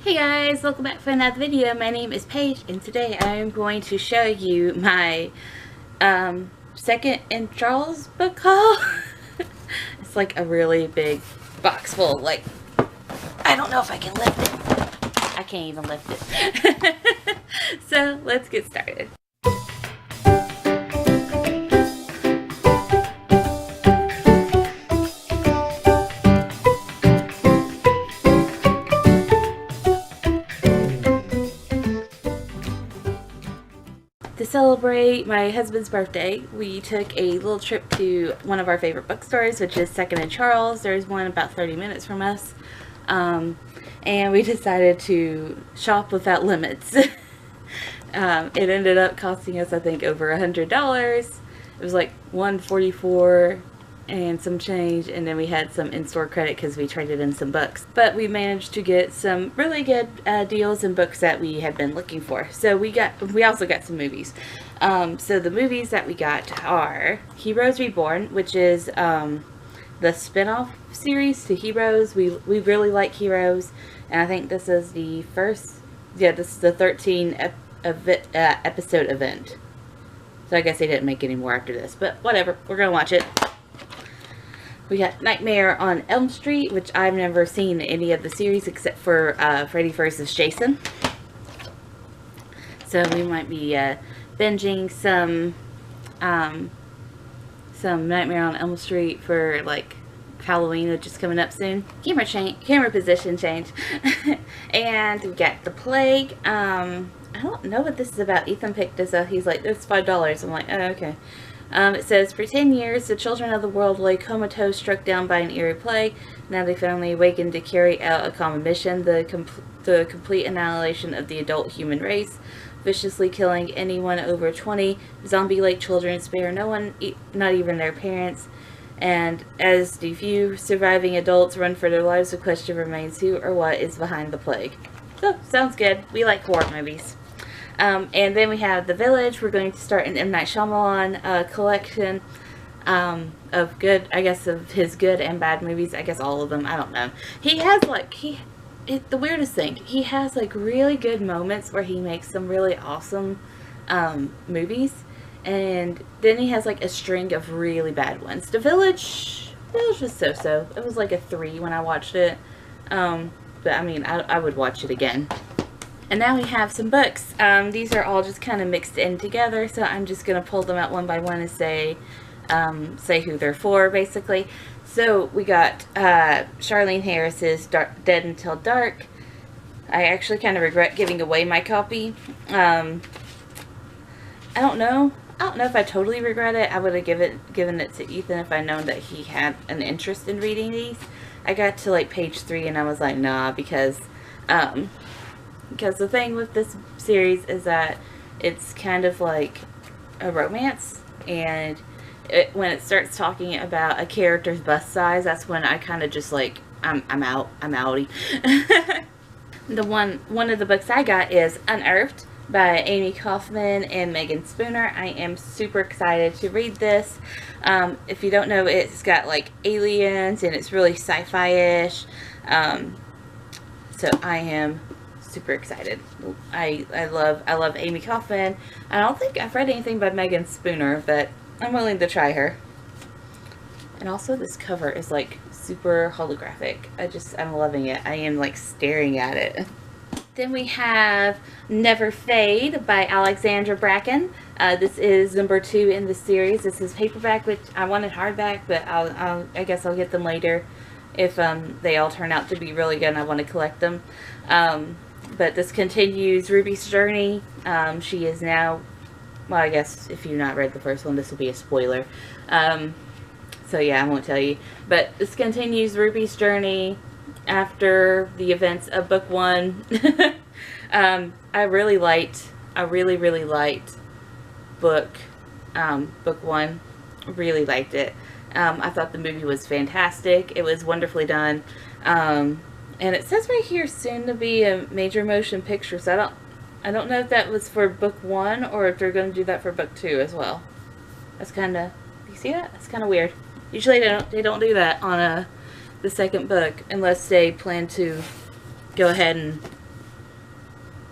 Hey guys, welcome back for another video. My name is Paige and today I am going to show you my second in Charles book haul. It's like a really big box full, like, I don't know if I can lift it. I can't even lift it. So let's get started. To celebrate my husband's birthday, we took a little trip to one of our favorite bookstores, which is Second and Charles. There's one about 30 minutes from us. And we decided to shop without limits. It ended up costing us, I think, over $100. It was like $144 and some change, and then we had some in-store credit because we traded in some books. But we managed to get some really good deals and books that we had been looking for. So we also got some movies. So the movies that we got are Heroes Reborn, which is the spin-off series to Heroes. We really like Heroes, and I think this is the first, this is the 13 episode event. So I guess they didn't make any more after this, but whatever, we're gonna watch it. We got Nightmare on Elm Street, which I've never seen any of the series except for Freddy vs. Jason. So we might be binging some Nightmare on Elm Street for like Halloween, which is coming up soon. Camera position change. And we got The Plague. I don't know what this is about. Ethan picked this up. He's like, it's $5. I'm like, oh, okay. It says, for 10 years, the children of the world lay comatose, struck down by an eerie plague. Now they finally awakened to carry out a common mission, the complete annihilation of the adult human race, viciously killing anyone over 20. Zombie-like children spare no one, not even their parents. And as the few surviving adults run for their lives, the question remains, who or what is behind the plague? So, sounds good. We like horror movies. And then we have The Village. We're going to start an M. Night Shyamalan collection of good, I guess, of his good and bad movies. I guess all of them. I don't know. He has like, the weirdest thing, he has like really good moments where he makes some really awesome movies. And then he has like a string of really bad ones. The Village, it was just so-so. It was like a 3 when I watched it. But I mean, I would watch it again. And now we have some books. These are all just kind of mixed in together, so I'm just going to pull them out one by one and say who they're for, basically. So we got Charlene Harris's Dead Until Dark. I actually kind of regret giving away my copy. I don't know if I totally regret it. I would have given it to Ethan if I'd known that he had an interest in reading these. I got to like page 3 and I was like, nah, because the thing with this series is that it's kind of like a romance, and when it starts talking about a character's bust size, that's when I kind of just like, I'm outie. One of the books I got is Unearthed by Amy Kaufman and Megan Spooner. I am super excited to read this. If you don't know, it's got like aliens and it's really sci-fi-ish. So I am super excited. I love Amy Kaufman. I don't think I've read anything by Megan Spooner, but I'm willing to try her. And also this cover is like super holographic. I'm loving it. I am like staring at it. Then we have Never Fade by Alexandra Bracken. This is number 2 in the series. This is paperback, which I wanted hardback, but I guess I'll get them later if they all turn out to be really good and I want to collect them. But this continues Ruby's journey. She is now, well, I guess if you've not read the first one, this will be a spoiler. So yeah, I won't tell you. But this continues Ruby's journey after the events of book 1. I really liked book 1. Really liked it. I thought the movie was fantastic. It was wonderfully done. And it says right here, soon to be a major motion picture. So I don't know if that was for book 1 or if they're going to do that for book 2 as well. That's kind of, you see that? That's kind of weird. Usually they don't do that on the second book unless they plan to go ahead and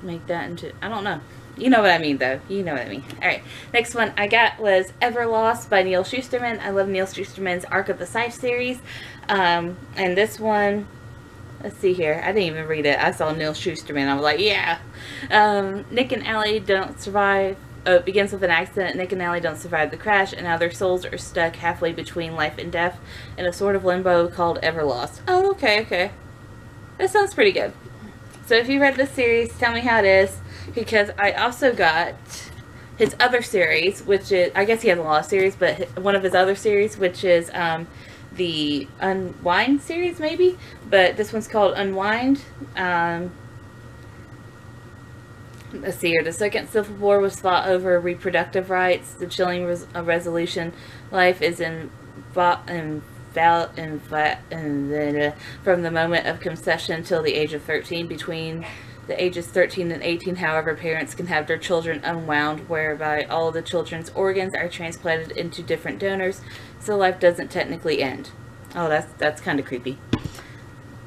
make that into, I don't know. You know what I mean, though. You know what I mean. Alright, next one I got was Everlost by Neil Shusterman. I love Neil Shusterman's Arc of the Scythe series. And this one, let's see here. I didn't even read it. I saw Neil Shusterman. I was like, yeah. Nick and Allie don't survive. It begins with an accident. Nick and Allie don't survive the crash, and now their souls are stuck halfway between life and death in a sort of limbo called Everlost. Oh, okay, okay. That sounds pretty good. So if you read this series, tell me how it is. Because I also got his other series, which is, I guess he has a lot of series, but one of his other series, which is the Unwind series, maybe? But this one's called Unwind. Let's see here. The Second Civil War was fought over reproductive rights. The chilling resolution. Life is from the moment of conception till the age of 13. Between the ages 13 and 18, however, parents can have their children unwound, whereby all the children's organs are transplanted into different donors, so life doesn't technically end. Oh, that's kind of creepy.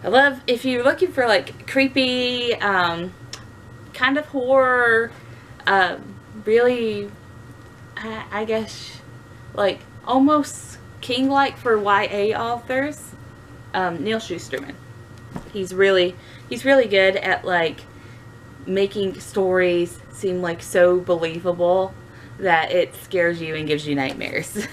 I love, if you're looking for like creepy, kind of horror, really, I guess, like almost King-like for YA authors, Neil Shusterman. He's really good at like making stories seem like so believable that it scares you and gives you nightmares.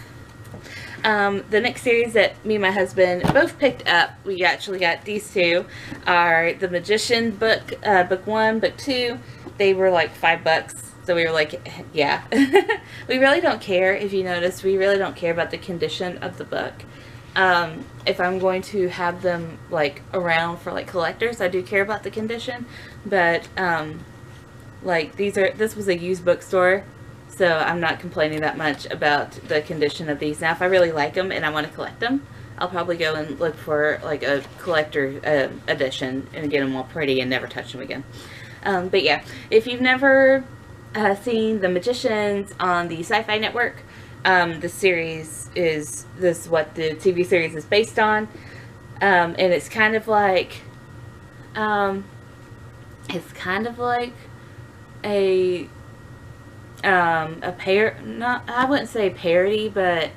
The next series that me and my husband both picked up, we actually got these two, are The Magician book, book 1, book 2. They were like $5, so we were like, yeah. We really don't care, if you notice, we really don't care about the condition of the book. If I'm going to have them like around for like collectors, I do care about the condition, but like this was a used bookstore, so I'm not complaining that much about the condition of these. Now if I really like them and I want to collect them, I'll probably go and look for like a collector edition and get them all pretty and never touch them again. But yeah, if you've never seen The Magicians on the Sci-Fi Network, the series is what the TV series is based on, and it's kind of like a I wouldn't say parody, but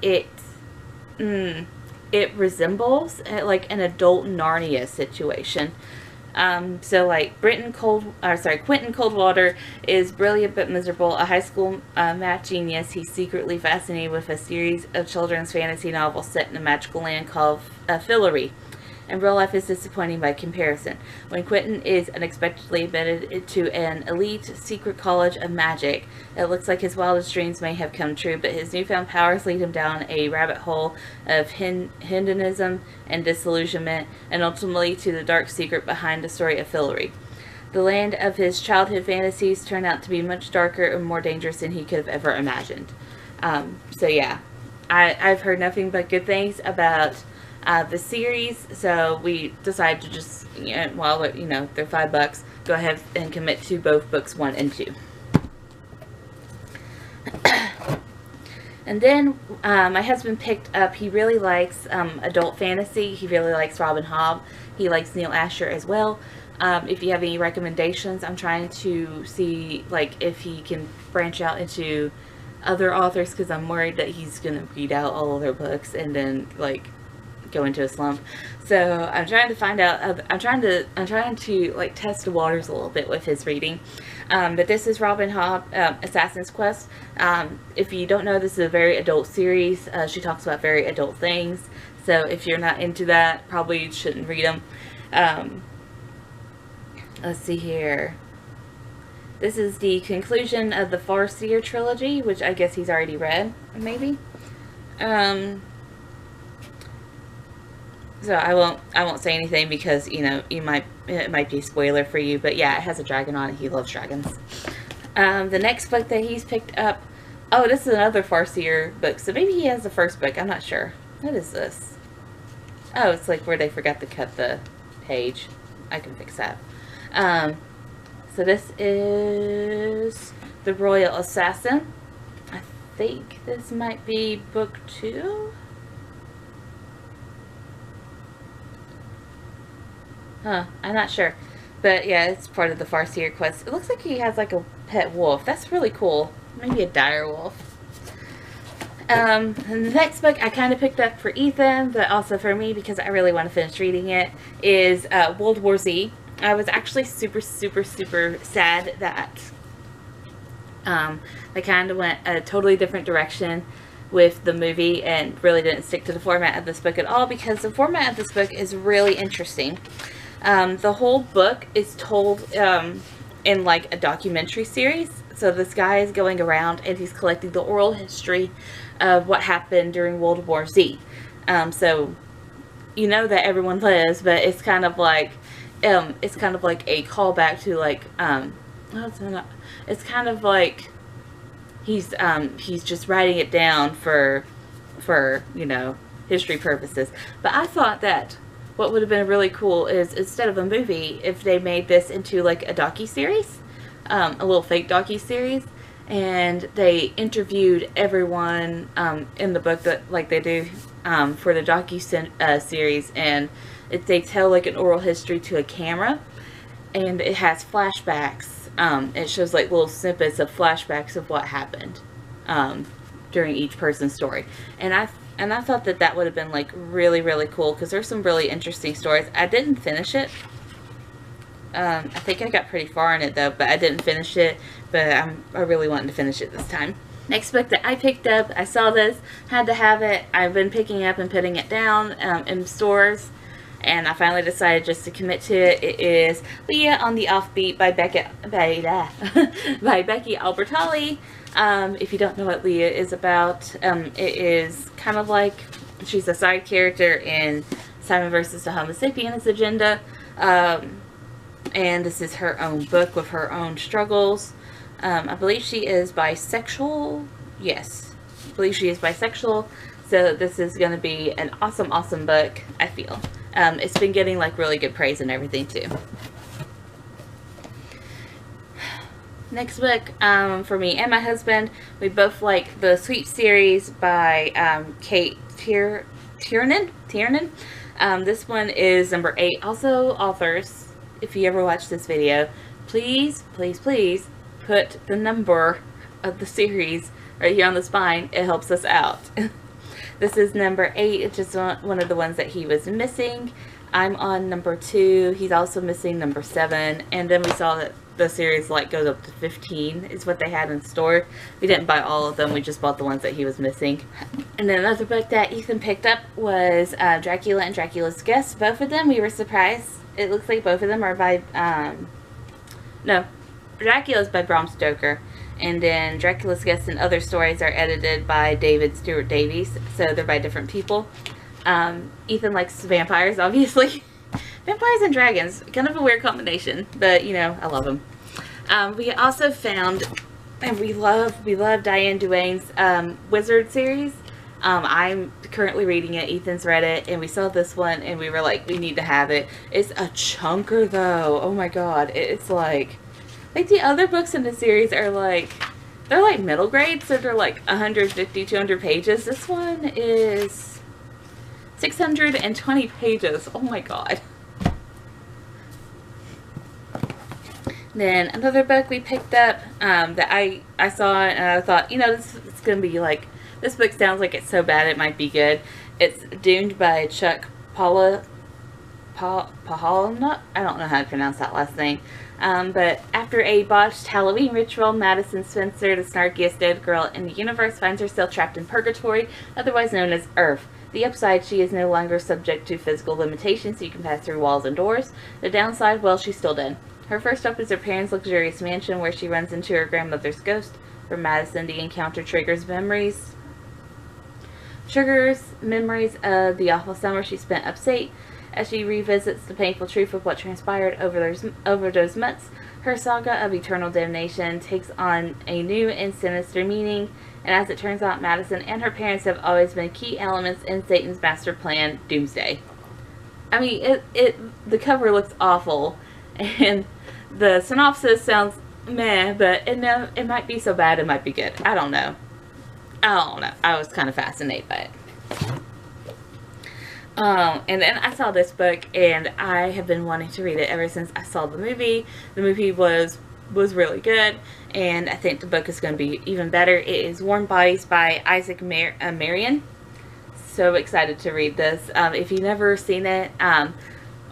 it resembles like an adult Narnia situation. So like Quentin Coldwater is brilliant but miserable, a high school math genius. He's secretly fascinated with a series of children's fantasy novels set in a magical land called Fillory. And real life is disappointing by comparison. When Quentin is unexpectedly admitted into an elite secret college of magic, it looks like his wildest dreams may have come true, but his newfound powers lead him down a rabbit hole of hedonism and disillusionment, and ultimately to the dark secret behind the story of Fillory. The land of his childhood fantasies turned out to be much darker and more dangerous than he could have ever imagined. So yeah, I've heard nothing but good things about the series, so we decided to just, while they're $5, go ahead and commit to both books 1 and 2. And then my husband picked up, he really likes adult fantasy. He really likes Robin Hobb. He likes Neil Asher as well. If you have any recommendations, I'm trying to see like if he can branch out into other authors, because I'm worried that he's gonna read out all of their books and then like go into a slump. So I'm trying to find out, I'm trying to like test the waters a little bit with his reading. But this is Robin Hobb, Assassin's Quest. If you don't know, this is a very adult series. She talks about very adult things, so if you're not into that, probably shouldn't read them. Let's see here. This is the conclusion of the Farseer trilogy, which I guess he's already read, maybe. So I won't say anything because it might be a spoiler for you, but yeah, it has a dragon on it. He loves dragons. The next book that he's picked up, oh, this is another Farseer book, so maybe he has the first book. I'm not sure. What is this? Oh, it's like where they forgot to cut the page. I can fix that. So this is The Royal Assassin. I think this might be book 2. Huh, I'm not sure. But yeah, it's part of the Farseer quest. It looks like he has like a pet wolf. That's really cool. Maybe a dire wolf. And the next book I kind of picked up for Ethan, but also for me because I really want to finish reading it, is World War Z. I was actually super sad that they kind of went a totally different direction with the movie and really didn't stick to the format of this book at all, because the format of this book is really interesting. The whole book is told in like a documentary series. So this guy is going around and he's collecting the oral history of what happened during World War Z. So you know that everyone lives, but it's kind of like a callback to like it's kind of like he's just writing it down for you know, history purposes. But I thought that what would have been really cool is, instead of a movie, if they made this into like a docu-series, a little fake docu-series, and they interviewed everyone in the book that like they do for the docu-series, and they tell like an oral history to a camera, and it has flashbacks. It shows like little snippets of flashbacks of what happened during each person's story. And I thought that that would have been like really cool, because there's some really interesting stories. I didn't finish it. I think I got pretty far in it though, but I didn't finish it. But I really wanted to finish it this time. Next book that I picked up, I saw this, had to have it. I've been picking up and putting it down in stores, and I finally decided just to commit to it. It is Leah on the Offbeat by Becky Albertalli. If you don't know what Leah is about, it is kind of like she's a side character in Simon vs. the Homo Sapiens Agenda, and this is her own book with her own struggles. I believe she is bisexual. Yes, I believe she is bisexual. So this is going to be an awesome book, I feel. It's been getting like really good praise and everything too. Next book for me and my husband, we both like the Sweet series by Kate Tiernan. This one is number 8. Also, authors, if you ever watch this video, please put the number of the series right here on the spine. It helps us out. This is number 8. It's just one of the ones that he was missing. I'm on number 2. He's also missing number 7. And then we saw that the series like goes up to 15 is what they had in store. We didn't buy all of them. We just bought the ones that he was missing. And then another book that Ethan picked up was Dracula and Dracula's Guest. Both of them, we were surprised. It looks like both of them are by no, Dracula's by Bram Stoker. And then Dracula's Guest and Other Stories are edited by David Stewart Davies. So they're by different people. Ethan likes vampires, obviously. Vampires and dragons. Kind of a weird combination. But, you know, I love them. We also found, and we love Diane Duane's Wizard series. I'm currently reading it. Ethan's read it. And we saw this one and we were like, we need to have it. It's a chunker though. Oh my god. It's like the other books in the series are like, they're like middle grade, so they're like 150, 200 pages. This one is 620 pages. Oh my god. Then another book we picked up that I saw and I thought, you know, it's going to be like, this book sounds like it's so bad it might be good. It's Doomed by Chuck Palahniuk. I don't know how to pronounce that last name. But after a botched Halloween ritual, Madison Spencer, the snarkiest dead girl in the universe, finds herself trapped in purgatory, otherwise known as Earth. The upside, she is no longer subject to physical limitations, so you can pass through walls and doors. The downside, well, she's still dead. Her first stop is her parents' luxurious mansion, where she runs into her grandmother's ghost. For Madison, the encounter triggers memories of the awful summer she spent upstate. As she revisits the painful truth of what transpired over those months, her saga of eternal damnation takes on a new and sinister meaning, and as it turns out, Madison and her parents have always been key elements in Satan's master plan, Doomsday. I mean, the cover looks awful, and the synopsis sounds meh, but it might be so bad it might be good. I don't know. I was kind of fascinated by it. And then I saw this book, and I have been wanting to read it ever since I saw the movie. The movie was really good, and I think the book is going to be even better. It is Warm Bodies by Isaac Marion. So excited to read this. If you've never seen it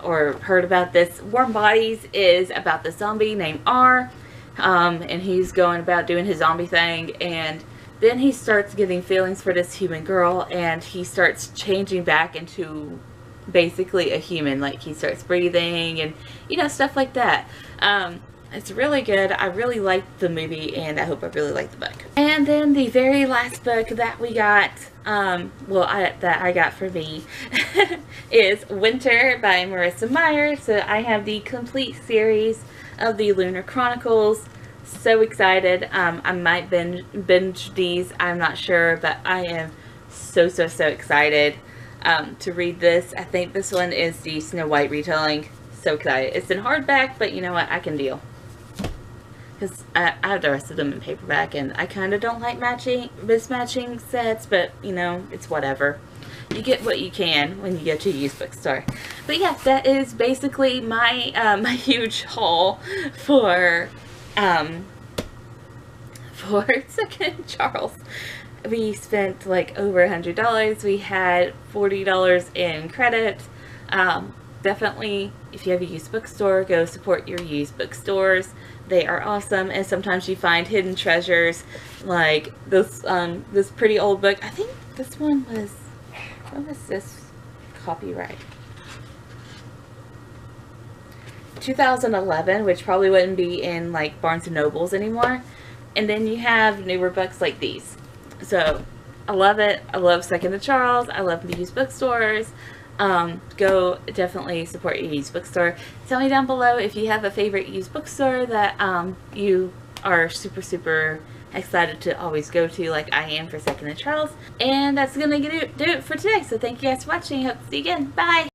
or heard about this, Warm Bodies is about the zombie named R, and he's going about doing his zombie thing, and then he starts getting feelings for this human girl, and he starts changing back into basically a human. Like, he starts breathing and, you know, stuff like that. It's really good. I really liked the movie, and I hope I really like the book. And then the very last book that we got, that I got for me, is Winter by Marissa Meyer. So I have the complete series of the Lunar Chronicles. So excited. I might binge these, I'm not sure, but I am so excited to read this. I think this one is the Snow White retelling. So excited. It's in hardback, but you know what, I can deal, because I have the rest of them in paperback, and I kind of don't like mismatching sets, but you know, it's whatever. You get what you can when you go to a used bookstore. But yeah, that is basically my my huge haul for Second Charles. We spent like over $100. We had $40 in credit. Definitely, if you have a used bookstore, go support your used bookstores. They are awesome, and sometimes you find hidden treasures, like this this pretty old book. I think this one was, what was this copyright? 2011, which probably wouldn't be in like Barnes and Nobles anymore. And then you have newer books like these. So I love it. I love Second Charles. I love the used bookstores. Go definitely support your used bookstore. Tell me down below if you have a favorite used bookstore that you are super excited to always go to, like I am for Second Charles. And that's gonna do it for today. So thank you guys for watching. Hope to see you again. Bye.